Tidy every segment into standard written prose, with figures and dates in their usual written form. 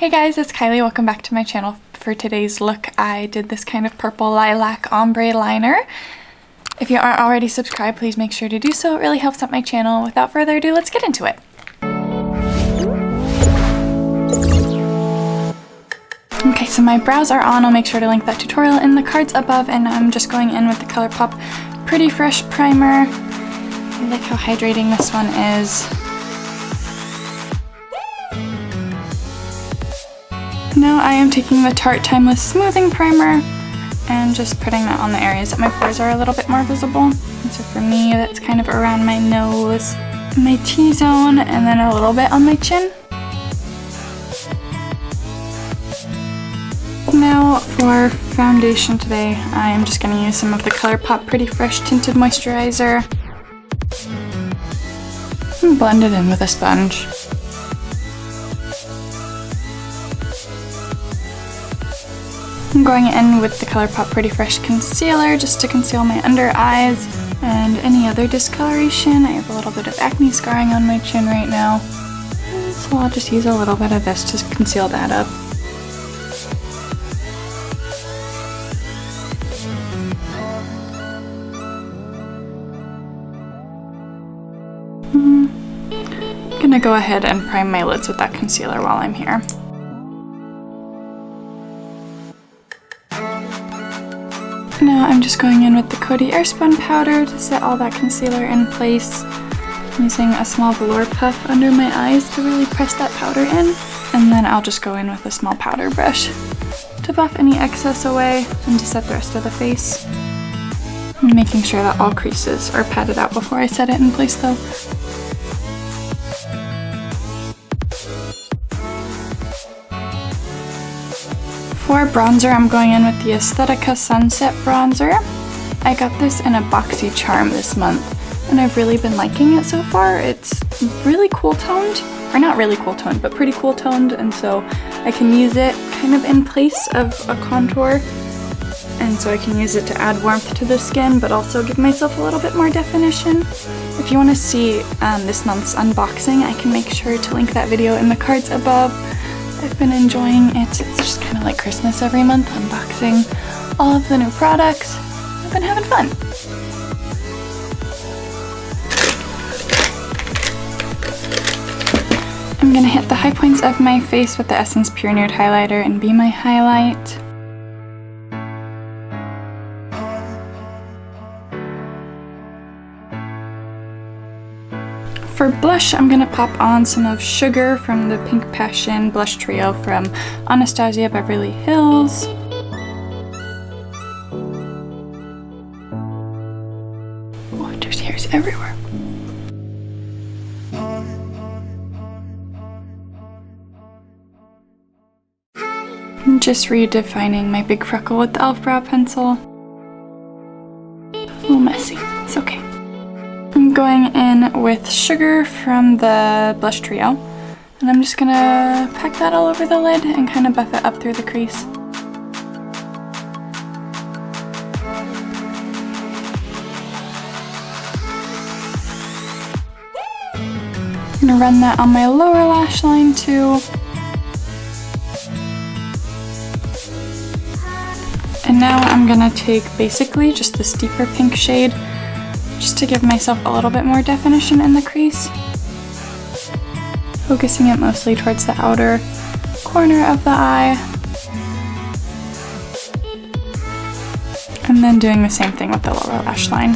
Hey guys, it's Kylie. Welcome back to my channel. For today's look, I did this kind of purple lilac ombre liner. If you aren't already subscribed, please make sure to do so. It really helps out my channel. Without further ado, let's get into it. Okay, so my brows are on. I'll make sure to link that tutorial in the cards above, and I'm just going in with the Colourpop Pretty Fresh Primer. I like how hydrating this one is. Now I am taking the Tarte Timeless Smoothing Primer and just putting that on the areas that my pores are a little bit more visible. And so for me, that's kind of around my nose, my T-zone, and then a little bit on my chin. Now for foundation today, I am just going to use some of the Colourpop Pretty Fresh Tinted Moisturizer and blend it in with a sponge. I'm going in with the Colourpop Pretty Fresh Concealer just to conceal my under eyes and any other discoloration. I have a little bit of acne scarring on my chin right now, so I'll just use a little bit of this to conceal that up. I'm gonna go ahead and prime my lids with that concealer while I'm here. Now I'm just going in with the Coty Airspun powder to set all that concealer in place. I'm using a small velour puff under my eyes to really press that powder in. And then I'll just go in with a small powder brush to buff any excess away and to set the rest of the face. I'm making sure that all creases are patted out before I set it in place though. For bronzer, I'm going in with the Aesthetica Sunset Bronzer. I got this in a boxy charm this month, and I've really been liking it so far. It's really cool toned, or not really cool toned, but pretty cool toned, and so I can use it kind of in place of a contour, and so I can use it to add warmth to the skin, but also give myself a little bit more definition. If you want to see this month's unboxing, I can make sure to link that video in the cards above. I've been enjoying it. It's just kind of like Christmas every month, unboxing all of the new products. I've been having fun. I'm gonna hit the high points of my face with the Essence Pure Nude Highlighter and be my highlight. For blush, I'm going to pop on some of Sugar from the Pink Passion Blush Trio from Anastasia Beverly Hills. Oh, there's hairs everywhere. I'm just redefining my big freckle with the e.l.f. brow pencil. A little messy, it's okay. I'm going in with Sugar from the Blush Trio, and I'm just gonna pack that all over the lid and kind of buff it up through the crease. I'm gonna run that on my lower lash line too. And now I'm gonna take basically just the steeper pink shade just to give myself a little bit more definition in the crease. Focusing it mostly towards the outer corner of the eye. And then doing the same thing with the lower lash line.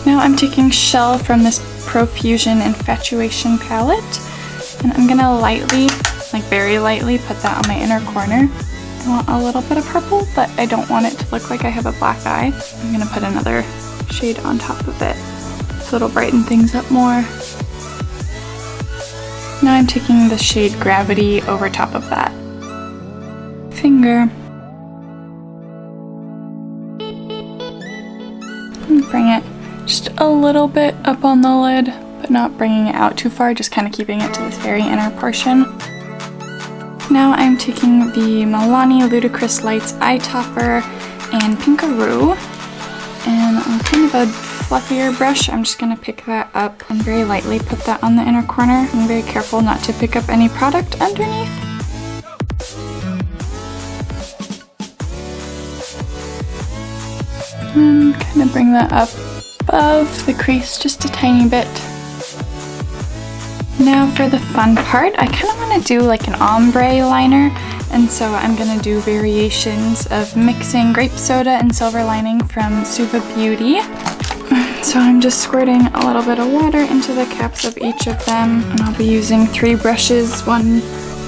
Now I'm taking Shell from this Profusion Infatuation palette, and I'm gonna lightly, like very lightly, put that on my inner corner. I want a little bit of purple, but I don't want it to look like I have a black eye. I'm gonna put another shade on top of it so it'll brighten things up more. Now I'm taking the shade Gravity over top of that. Finger. And bring it just a little bit up on the lid, but not bringing it out too far, just kind of keeping it to this very inner portion. Now I'm taking the Milani Ludicrous Lights Eye Topper and Pink-Aroo, and I'm kind of a fluffier brush, I'm just gonna pick that up and very lightly put that on the inner corner. I'm very careful not to pick up any product underneath. And kind of bring that up above the crease just a tiny bit. Now for the fun part, I kind of want to do like an ombre liner, and so I'm going to do variations of mixing grape soda and silver lining from Suva Beauty. So I'm just squirting a little bit of water into the caps of each of them, and I'll be using 3 brushes, one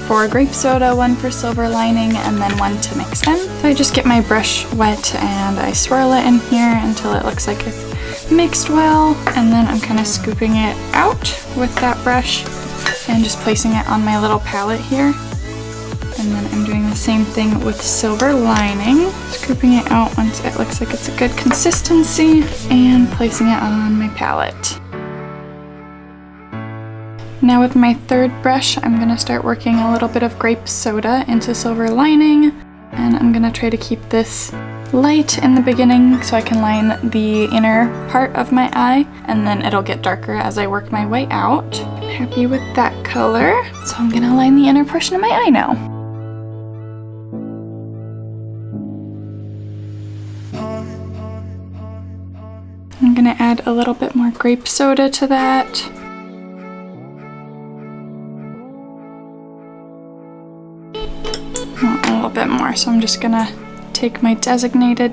for grape soda, one for silver lining, and then one to mix them. So I just get my brush wet and I swirl it in here until it looks like it's mixed well, and then I'm kind of scooping it out with that brush and just placing it on my little palette here. And then I'm doing the same thing with silver lining, scooping it out once it looks like it's a good consistency and placing it on my palette. Now with my 3rd brush, I'm going to start working a little bit of grape soda into silver lining, and I'm going to try to keep this light in the beginning so I can line the inner part of my eye, and then it'll get darker as I work my way out. I'm happy with that color, so I'm going to line the inner portion of my eye now. I'm going to add a little bit more grape soda to that. A little bit more, so I'm just gonna take my designated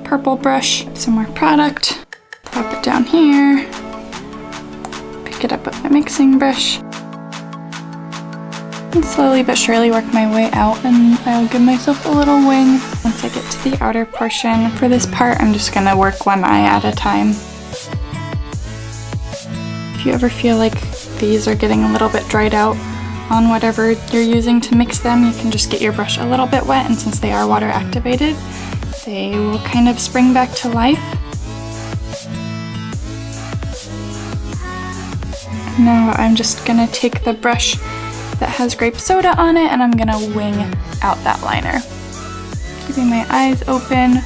purple brush, some more product, plop it down here, pick it up with my mixing brush, and slowly but surely work my way out, and I'll give myself a little wing once I get to the outer portion. For this part, I'm just gonna work one eye at a time. If you ever feel like these are getting a little bit dried out on whatever you're using to mix them, you can just get your brush a little bit wet, and since they are water activated, they will kind of spring back to life. Now I'm just gonna take the brush that has grape soda on it and I'm gonna wing out that liner. Keeping my eyes open.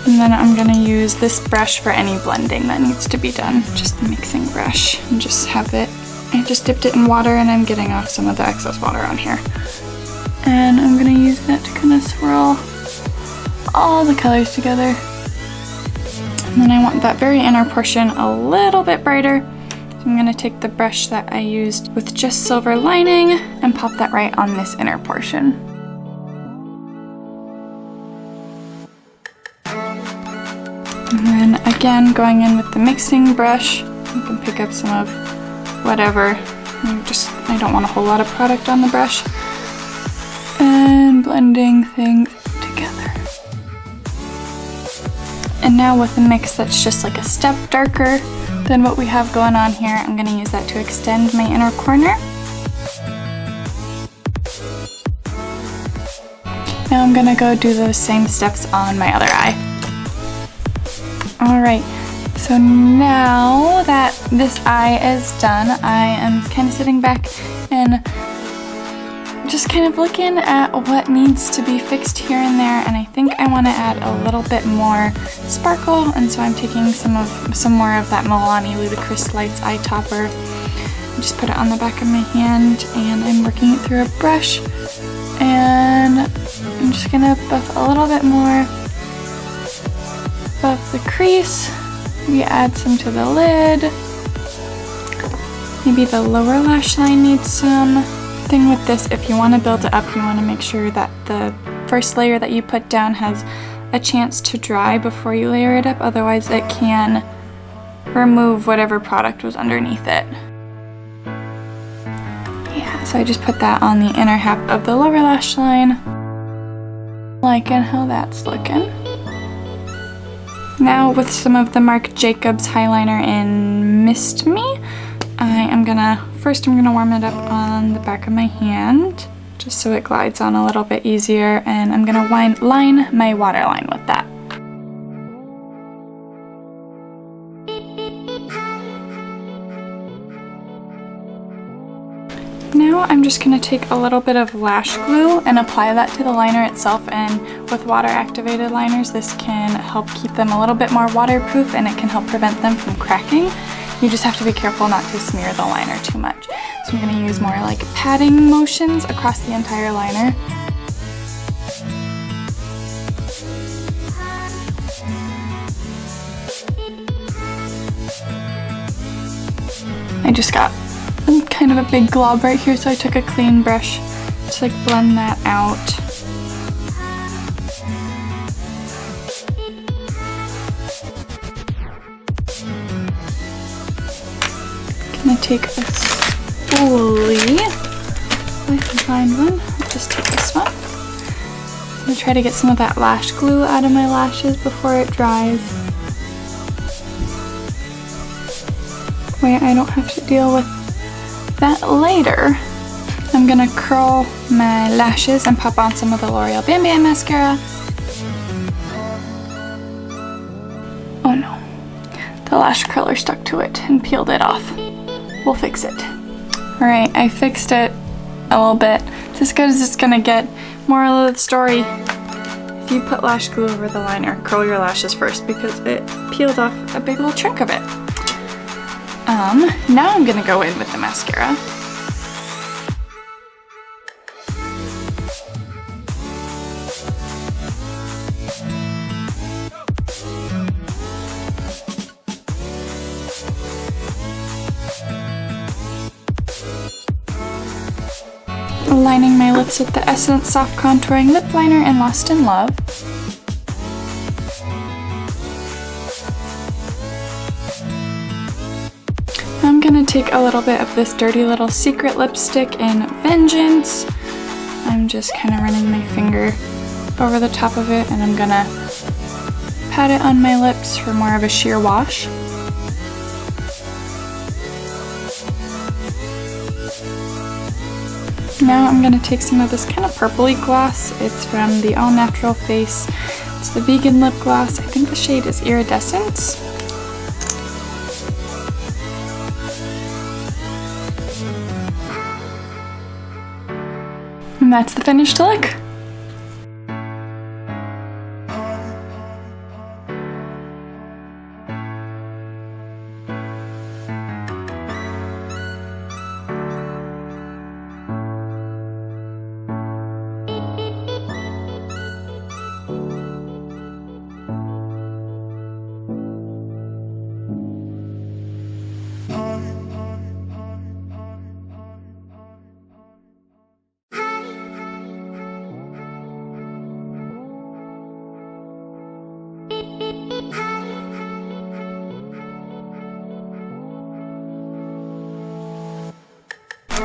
And then I'm gonna use this brush for any blending that needs to be done. Just the mixing brush, and just have it. I just dipped it in water and I'm getting off some of the excess water on here. And I'm gonna use that to kind of swirl all the colors together. And then I want that very inner portion a little bit brighter. So I'm gonna take the brush that I used with just silver lining and pop that right on this inner portion. And then again, going in with the mixing brush, you can pick up some of whatever. I don't want a whole lot of product on the brush. And blending things together. And now with a mix that's just like a step darker than what we have going on here, I'm gonna use that to extend my inner corner. Now I'm gonna go do those same steps on my other eye. Alright, so now that this eye is done, I am kind of sitting back and just kind of looking at what needs to be fixed here and there, and I think I want to add a little bit more sparkle, and so I'm taking some more of that Milani Ludicrous Lights eye topper. I just put it on the back of my hand and I'm working it through a brush, and I'm just gonna buff a little bit more above the crease, maybe add some to the lid, maybe the lower lash line needs some. Thing with this, if you want to build it up, you want to make sure that the first layer that you put down has a chance to dry before you layer it up, otherwise it can remove whatever product was underneath it. Yeah, so I just put that on the inner half of the lower lash line, liking how that's looking. Now with some of the Marc Jacobs Highliner in Mist Me, I'm gonna warm it up on the back of my hand, just so it glides on a little bit easier, and I'm gonna line my waterline with that. Now I'm just gonna take a little bit of lash glue and apply that to the liner itself, and with water activated liners this can help keep them a little bit more waterproof and it can help prevent them from cracking. You just have to be careful not to smear the liner too much. So I'm gonna use more like patting motions across the entire liner. I just got kind of a big glob right here, so I took a clean brush to like blend that out. Gonna take a spoolie, if I can find one. I'll just take this one. I'm gonna try to get some of that lash glue out of my lashes before it dries. Where I don't have to deal with that later. I'm gonna curl my lashes and pop on some of the L'Oreal Bambi Eye Mascara. Oh no, the lash curler stuck to it and peeled it off. We'll fix it. Alright, I fixed it a little bit. Just because it's gonna get moral of the story. If you put lash glue over the liner, curl your lashes first because it peeled off a big old chunk of it. Now I'm gonna go in with the mascara. Lining my lips with the Essence Soft Contouring Lip Liner in Lost in Love. I'm gonna take a little bit of this Dirty Little Secret lipstick in Vengeance. I'm just kind of running my finger over the top of it and I'm gonna pat it on my lips for more of a sheer wash. Now I'm gonna take some of this kind of purpley gloss. It's from the All Natural Face. It's the vegan lip gloss. I think the shade is Iridescence. And that's the finished look.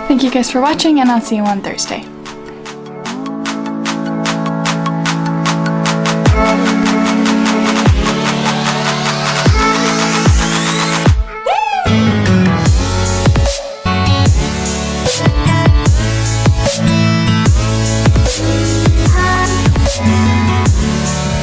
Thank you guys for watching, and I'll see you on Thursday.